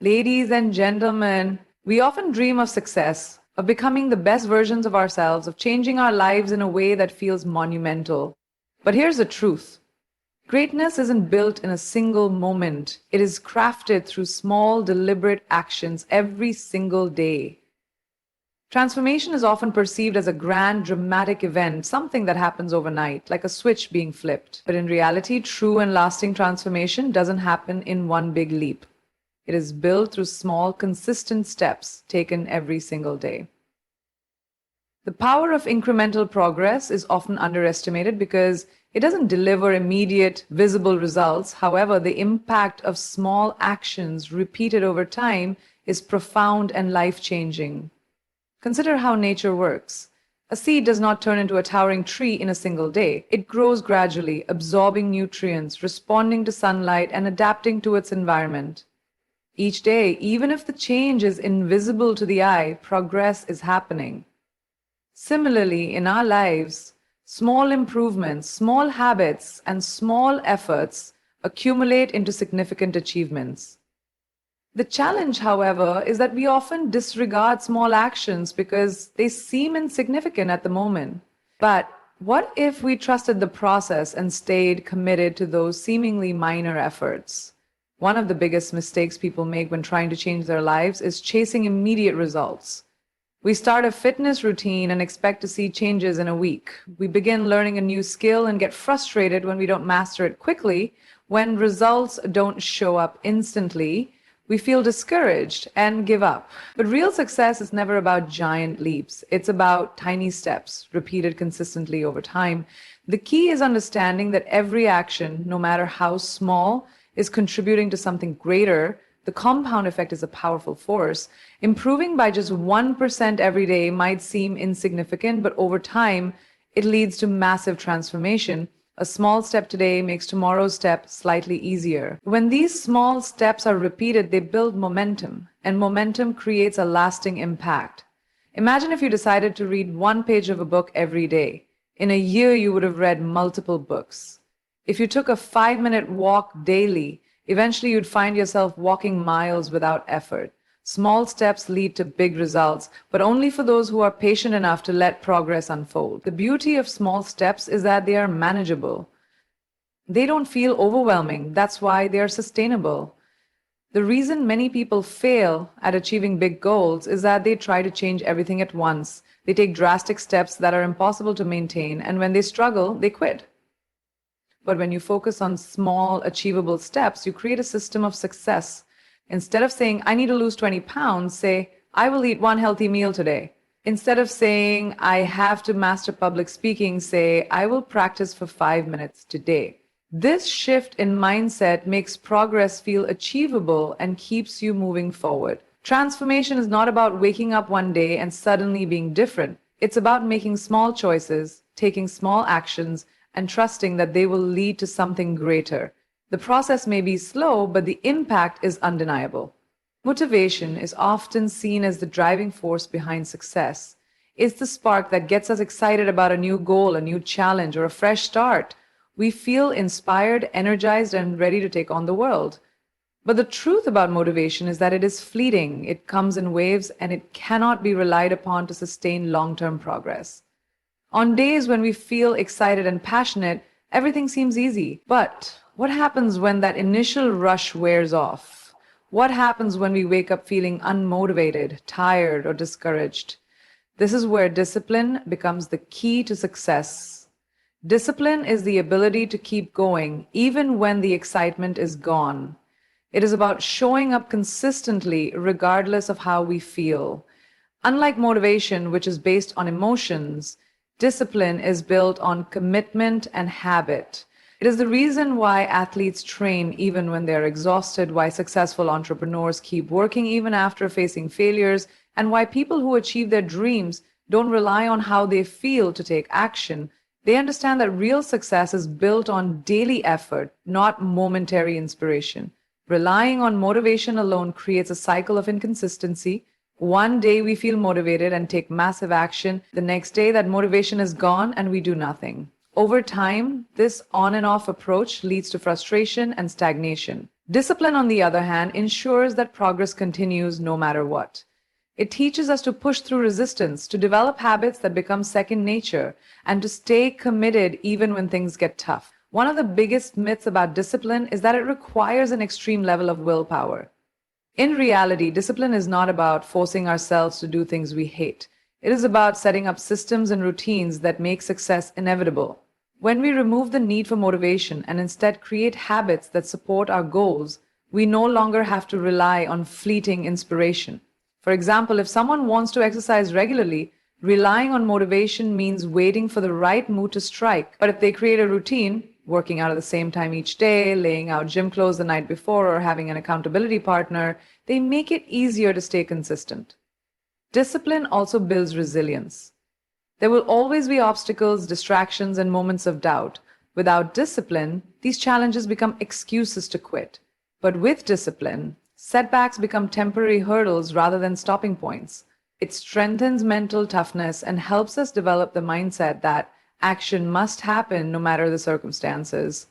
Ladies and gentlemen, we often dream of success, of becoming the best versions of ourselves, of changing our lives in a way that feels monumental. But here's the truth. Greatness isn't built in a single moment. It is crafted through small, deliberate actions every single day. Transformation is often perceived as a grand, dramatic event, something that happens overnight, like a switch being flipped. But in reality, true and lasting transformation doesn't happen in one big leap. It is built through small, consistent steps taken every single day. The power of incremental progress is often underestimated because it doesn't deliver immediate, visible results. However, the impact of small actions repeated over time is profound and life-changing. Consider how nature works. A seed does not turn into a towering tree in a single day. It grows gradually, absorbing nutrients, responding to sunlight, and adapting to its environment. Each day, even if the change is invisible to the eye, progress is happening. Similarly, in our lives, small improvements, small habits, and small efforts accumulate into significant achievements. The challenge, however, is that we often disregard small actions because they seem insignificant at the moment. But what if we trusted the process and stayed committed to those seemingly minor efforts? One of the biggest mistakes people make when trying to change their lives is chasing immediate results. We start a fitness routine and expect to see changes in a week. We begin learning a new skill and get frustrated when we don't master it quickly. When results don't show up instantly, we feel discouraged and give up. But real success is never about giant leaps. It's about tiny steps, repeated consistently over time. The key is understanding that every action, no matter how small, is contributing to something greater. The compound effect is a powerful force. Improving by just 1% every day might seem insignificant, but over time, it leads to massive transformation. A small step today makes tomorrow's step slightly easier. When these small steps are repeated, they build momentum, and momentum creates a lasting impact. Imagine if you decided to read one page of a book every day. In a year, you would have read multiple books. If you took a 5-minute walk daily, eventually you'd find yourself walking miles without effort. Small steps lead to big results, but only for those who are patient enough to let progress unfold. The beauty of small steps is that they are manageable. They don't feel overwhelming. That's why they are sustainable. The reason many people fail at achieving big goals is that they try to change everything at once. They take drastic steps that are impossible to maintain, and when they struggle, they quit. But when you focus on small, achievable steps, you create a system of success. Instead of saying, I need to lose 20 pounds, say, I will eat one healthy meal today. Instead of saying, I have to master public speaking, say, I will practice for 5 minutes today. This shift in mindset makes progress feel achievable and keeps you moving forward. Transformation is not about waking up one day and suddenly being different. It's about making small choices, taking small actions, and trusting that they will lead to something greater. The process may be slow, but the impact is undeniable. Motivation is often seen as the driving force behind success. It's the spark that gets us excited about a new goal, a new challenge, or a fresh start. We feel inspired, energized, and ready to take on the world. But the truth about motivation is that it is fleeting, it comes in waves, and it cannot be relied upon to sustain long-term progress. On days when we feel excited and passionate, everything seems easy. But what happens when that initial rush wears off? What happens when we wake up feeling unmotivated, tired, or discouraged? This is where discipline becomes the key to success. Discipline is the ability to keep going even when the excitement is gone. It is about showing up consistently regardless of how we feel. Unlike motivation, which is based on emotions, discipline is built on commitment and habit. It is the reason why athletes train even when they're exhausted, why successful entrepreneurs keep working even after facing failures, and why people who achieve their dreams don't rely on how they feel to take action. They understand that real success is built on daily effort, not momentary inspiration. Relying on motivation alone creates a cycle of inconsistency. One day we feel motivated and take massive action. The next day that motivation is gone and we do nothing. Over time, this on and off approach leads to frustration and stagnation. Discipline, on the other hand, ensures that progress continues no matter what. It teaches us to push through resistance, to develop habits that become second nature, and to stay committed even when things get tough. One of the biggest myths about discipline is that it requires an extreme level of willpower. In reality, discipline is not about forcing ourselves to do things we hate. It is about setting up systems and routines that make success inevitable. When we remove the need for motivation and instead create habits that support our goals, we no longer have to rely on fleeting inspiration. For example, if someone wants to exercise regularly, relying on motivation means waiting for the right mood to strike. But if they create a routine, working out at the same time each day, laying out gym clothes the night before, or having an accountability partner, they make it easier to stay consistent. Discipline also builds resilience. There will always be obstacles, distractions, and moments of doubt. Without discipline, these challenges become excuses to quit. But with discipline, setbacks become temporary hurdles rather than stopping points. It strengthens mental toughness and helps us develop the mindset that action must happen no matter the circumstances.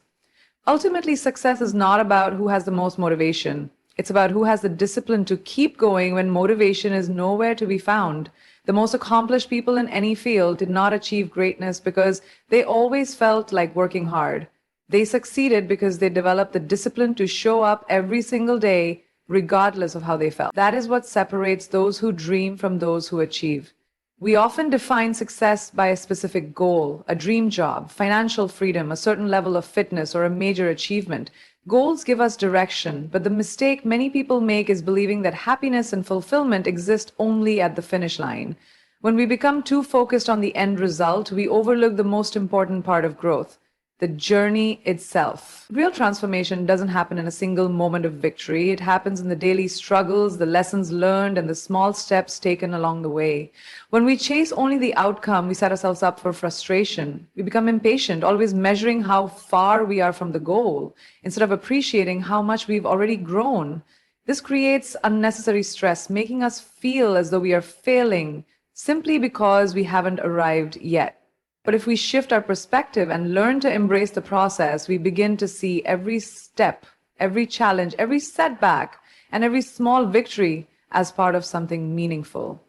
Ultimately, success is not about who has the most motivation. It's about who has the discipline to keep going when motivation is nowhere to be found. The most accomplished people in any field did not achieve greatness because they always felt like working hard. They succeeded because they developed the discipline to show up every single day, regardless of how they felt. That is what separates those who dream from those who achieve. We often define success by a specific goal, a dream job, financial freedom, a certain level of fitness, or a major achievement. Goals give us direction, but the mistake many people make is believing that happiness and fulfillment exist only at the finish line. When we become too focused on the end result, we overlook the most important part of growth, the journey itself. Real transformation doesn't happen in a single moment of victory. It happens in the daily struggles, the lessons learned, and the small steps taken along the way. When we chase only the outcome, we set ourselves up for frustration. We become impatient, always measuring how far we are from the goal, instead of appreciating how much we've already grown. This creates unnecessary stress, making us feel as though we are failing simply because we haven't arrived yet. But if we shift our perspective and learn to embrace the process, we begin to see every step, every challenge, every setback, and every small victory as part of something meaningful.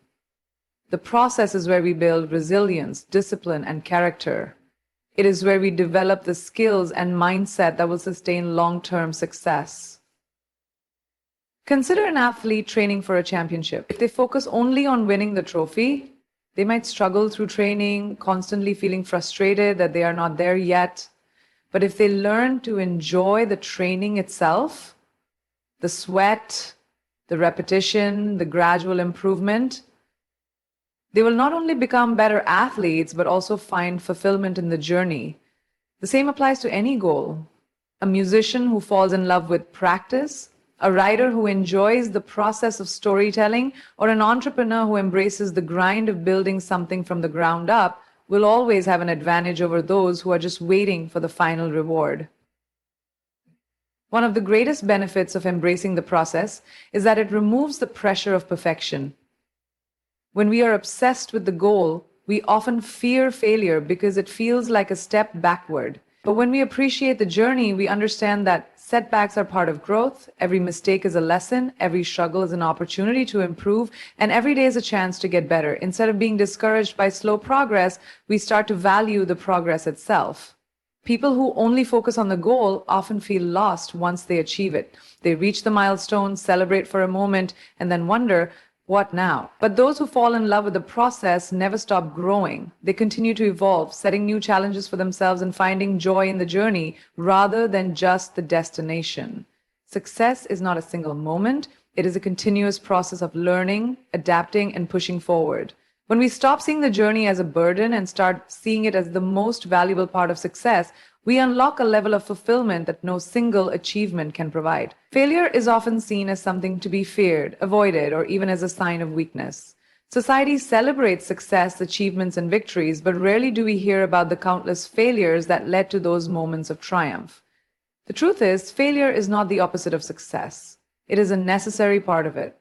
The process is where we build resilience, discipline, and character. It is where we develop the skills and mindset that will sustain long-term success. Consider an athlete training for a championship. If they focus only on winning the trophy, they might struggle through training, constantly feeling frustrated that they are not there yet. But if they learn to enjoy the training itself, the sweat, the repetition, the gradual improvement, they will not only become better athletes, but also find fulfillment in the journey. The same applies to any goal. A musician who falls in love with practice, a writer who enjoys the process of storytelling, or an entrepreneur who embraces the grind of building something from the ground up will always have an advantage over those who are just waiting for the final reward. One of the greatest benefits of embracing the process is that it removes the pressure of perfection. When we are obsessed with the goal, we often fear failure because it feels like a step backward. But when we appreciate the journey, we understand that setbacks are part of growth, every mistake is a lesson, every struggle is an opportunity to improve, and every day is a chance to get better. Instead of being discouraged by slow progress, we start to value the progress itself. People who only focus on the goal often feel lost once they achieve it. They reach the milestone, celebrate for a moment, and then wonder, what now? But those who fall in love with the process never stop growing. They continue to evolve, setting new challenges for themselves and finding joy in the journey rather than just the destination. Success is not a single moment. It is a continuous process of learning, adapting, and pushing forward. When we stop seeing the journey as a burden and start seeing it as the most valuable part of success, we unlock a level of fulfillment that no single achievement can provide. Failure is often seen as something to be feared, avoided, or even as a sign of weakness. Society celebrates success, achievements, and victories, but rarely do we hear about the countless failures that led to those moments of triumph. The truth is, failure is not the opposite of success. It is a necessary part of it.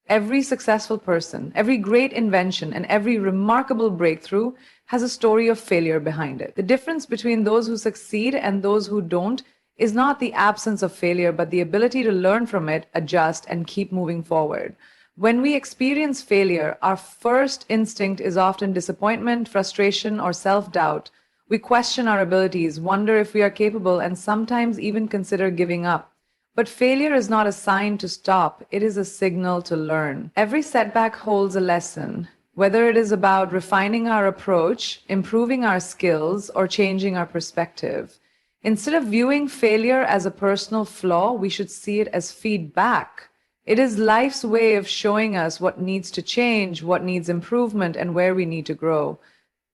Every successful person, every great invention, and every remarkable breakthrough has a story of failure behind it. The difference between those who succeed and those who don't is not the absence of failure, but the ability to learn from it, adjust, and keep moving forward. When we experience failure, our first instinct is often disappointment, frustration, or self doubt. We question our abilities, wonder if we are capable, and sometimes even consider giving up. But failure is not a sign to stop, it is a signal to learn. Every setback holds a lesson, whether it is about refining our approach, improving our skills, or changing our perspective. Instead of viewing failure as a personal flaw, we should see it as feedback. It is life's way of showing us what needs to change, what needs improvement, and where we need to grow.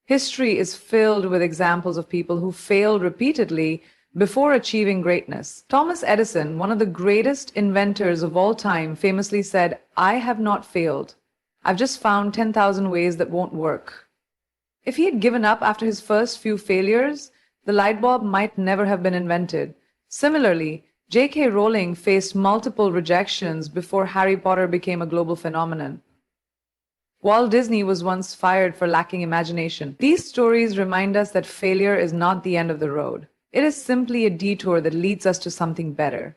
History is filled with examples of people who failed repeatedly before achieving greatness. Thomas Edison, one of the greatest inventors of all time, famously said, "I have not failed. I've just found 10,000 ways that won't work." If he had given up after his first few failures, the light bulb might never have been invented. Similarly, J.K. Rowling faced multiple rejections before Harry Potter became a global phenomenon. Walt Disney was once fired for lacking imagination. These stories remind us that failure is not the end of the road. It is simply a detour that leads us to something better.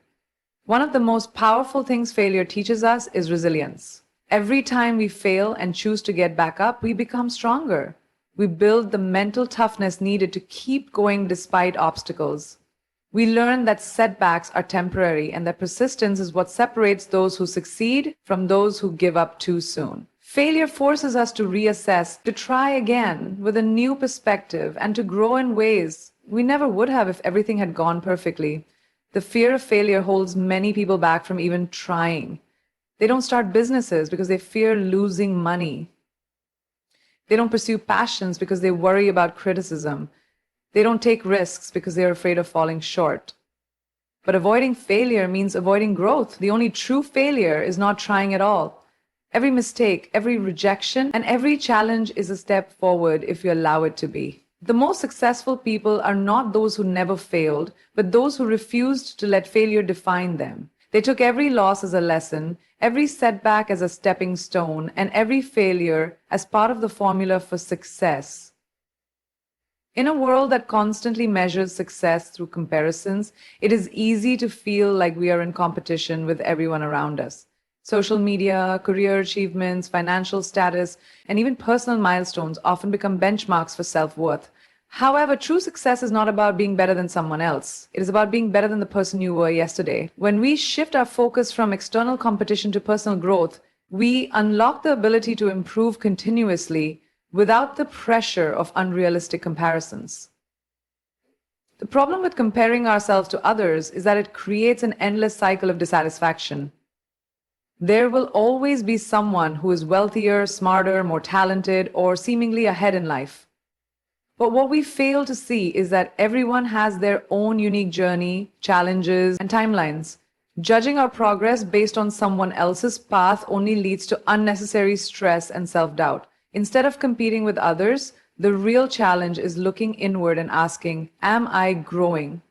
One of the most powerful things failure teaches us is resilience. Every time we fail and choose to get back up, we become stronger. We build the mental toughness needed to keep going despite obstacles. We learn that setbacks are temporary and that persistence is what separates those who succeed from those who give up too soon. Failure forces us to reassess, to try again with a new perspective, and to grow in ways we never would have if everything had gone perfectly. The fear of failure holds many people back from even trying. They don't start businesses because they fear losing money. They don't pursue passions because they worry about criticism. They don't take risks because they're afraid of falling short. But avoiding failure means avoiding growth. The only true failure is not trying at all. Every mistake, every rejection, and every challenge is a step forward if you allow it to be. The most successful people are not those who never failed, but those who refused to let failure define them. They took every loss as a lesson, every setback as a stepping stone, and every failure as part of the formula for success. In a world that constantly measures success through comparisons, it is easy to feel like we are in competition with everyone around us. Social media, career achievements, financial status, and even personal milestones often become benchmarks for self-worth. However, true success is not about being better than someone else. It is about being better than the person you were yesterday. When we shift our focus from external competition to personal growth, we unlock the ability to improve continuously without the pressure of unrealistic comparisons. The problem with comparing ourselves to others is that it creates an endless cycle of dissatisfaction. There will always be someone who is wealthier, smarter, more talented, or seemingly ahead in life. But what we fail to see is that everyone has their own unique journey, challenges, and timelines. Judging our progress based on someone else's path only leads to unnecessary stress and self-doubt. Instead of competing with others, the real challenge is looking inward and asking, am I growing?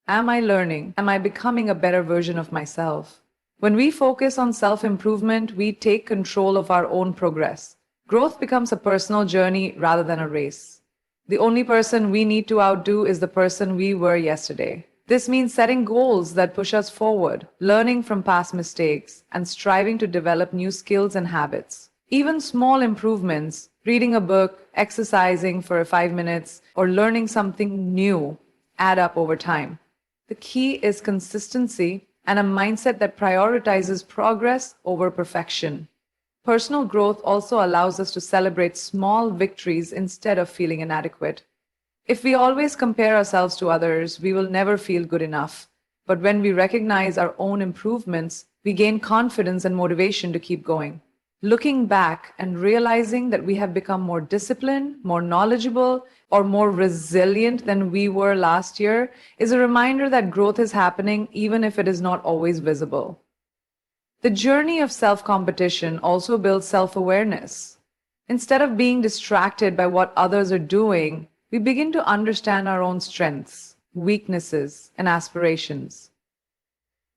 Am I learning? Am I becoming a better version of myself? When we focus on self-improvement, we take control of our own progress. Growth becomes a personal journey rather than a race. The only person we need to outdo is the person we were yesterday. This means setting goals that push us forward, learning from past mistakes, and striving to develop new skills and habits. Even small improvements, reading a book, exercising for 5 minutes, or learning something new, add up over time. The key is consistency and a mindset that prioritizes progress over perfection. Personal growth also allows us to celebrate small victories instead of feeling inadequate. If we always compare ourselves to others, we will never feel good enough. But when we recognize our own improvements, we gain confidence and motivation to keep going. Looking back and realizing that we have become more disciplined, more knowledgeable, or more resilient than we were last year is a reminder that growth is happening even if it is not always visible. The journey of self-competition also builds self-awareness. Instead of being distracted by what others are doing, we begin to understand our own strengths, weaknesses, and aspirations.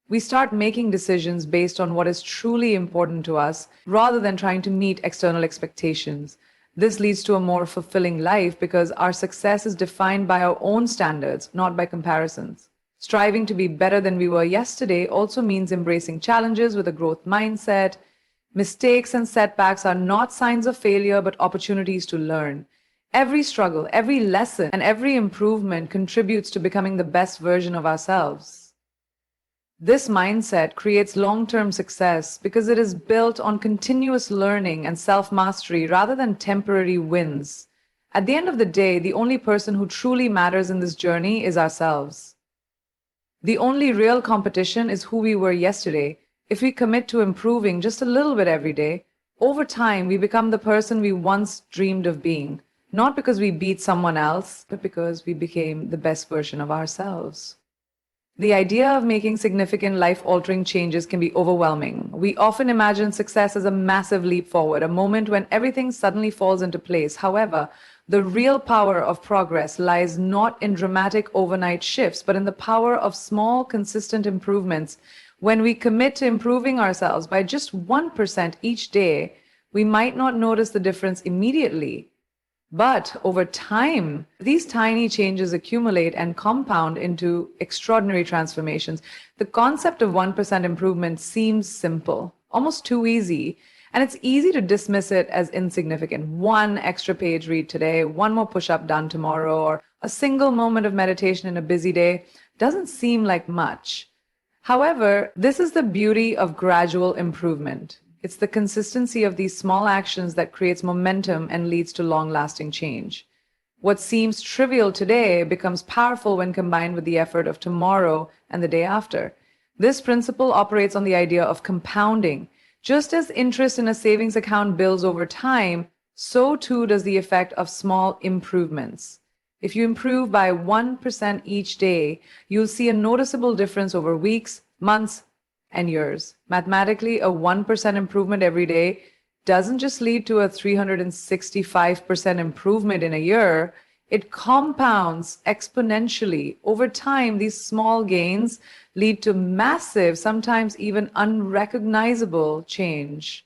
We start making decisions based on what is truly important to us rather than trying to meet external expectations. This leads to a more fulfilling life because our success is defined by our own standards, not by comparisons. Striving to be better than we were yesterday also means embracing challenges with a growth mindset. Mistakes and setbacks are not signs of failure, but opportunities to learn. Every struggle, every lesson, and every improvement contributes to becoming the best version of ourselves. This mindset creates long-term success because it is built on continuous learning and self-mastery rather than temporary wins. At the end of the day, the only person who truly matters in this journey is ourselves. The only real competition is who we were yesterday. If we commit to improving just a little bit every day, over time we become the person we once dreamed of being, not because we beat someone else, but because we became the best version of ourselves. The idea of making significant life-altering changes can be overwhelming. We often imagine success as a massive leap forward, a moment when everything suddenly falls into place. However, the real power of progress lies not in dramatic overnight shifts, but in the power of small, consistent improvements. When we commit to improving ourselves by just 1% each day, we might not notice the difference immediately. But over time, these tiny changes accumulate and compound into extraordinary transformations. The concept of 1% improvement seems simple, almost too easy, and it's easy to dismiss it as insignificant. One extra page read today, one more push-up done tomorrow, or a single moment of meditation in a busy day doesn't seem like much. However, this is the beauty of gradual improvement. It's the consistency of these small actions that creates momentum and leads to long-lasting change. What seems trivial today becomes powerful when combined with the effort of tomorrow and the day after. This principle operates on the idea of compounding. Just as interest in a savings account builds over time, so too does the effect of small improvements. If you improve by 1% each day, you'll see a noticeable difference over weeks, months, and years. Mathematically, a 1% improvement every day doesn't just lead to a 365% improvement in a year, it compounds exponentially. Over time, these small gains lead to massive, sometimes even unrecognizable change.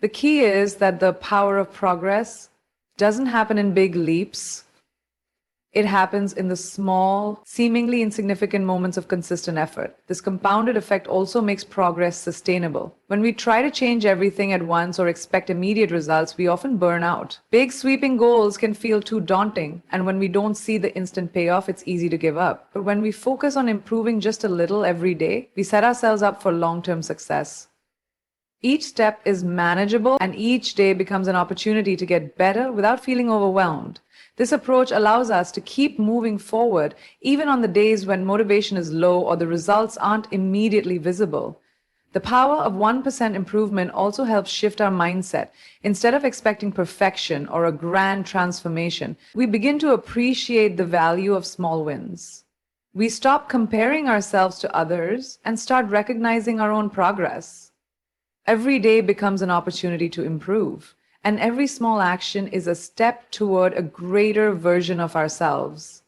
The key is that the power of progress doesn't happen in big leaps. It happens in the small, seemingly insignificant moments of consistent effort. This compounded effect also makes progress sustainable. When we try to change everything at once or expect immediate results, we often burn out. Big sweeping goals can feel too daunting, and when we don't see the instant payoff, it's easy to give up. But when we focus on improving just a little every day, we set ourselves up for long-term success. Each step is manageable, and each day becomes an opportunity to get better without feeling overwhelmed. This approach allows us to keep moving forward even on the days when motivation is low or the results aren't immediately visible. The power of 1% improvement also helps shift our mindset. Instead of expecting perfection or a grand transformation, we begin to appreciate the value of small wins. We stop comparing ourselves to others and start recognizing our own progress. Every day becomes an opportunity to improve, and every small action is a step toward a greater version of ourselves.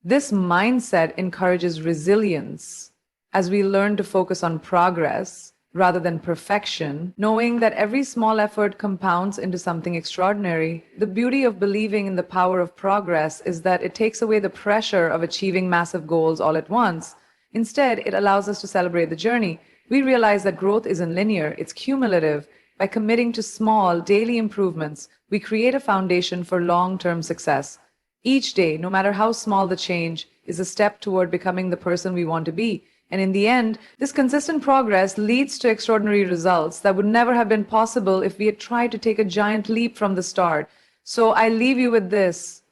This mindset encourages resilience as we learn to focus on progress rather than perfection, knowing that every small effort compounds into something extraordinary. The beauty of believing in the power of progress is that it takes away the pressure of achieving massive goals all at once. Instead, it allows us to celebrate the journey. We realize that growth isn't linear, it's cumulative. By committing to small, daily improvements, we create a foundation for long-term success. Each day, no matter how small the change, is a step toward becoming the person we want to be. And in the end, this consistent progress leads to extraordinary results that would never have been possible if we had tried to take a giant leap from the start. So I leave you with this.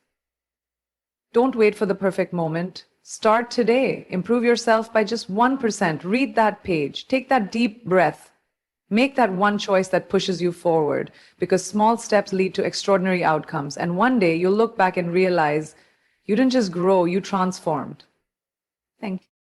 Don't wait for the perfect moment. Start today. Improve yourself by just 1%. Read that page. Take that deep breath. Make that one choice that pushes you forward, because small steps lead to extraordinary outcomes. And one day you'll look back and realize you didn't just grow, you transformed. Thank you.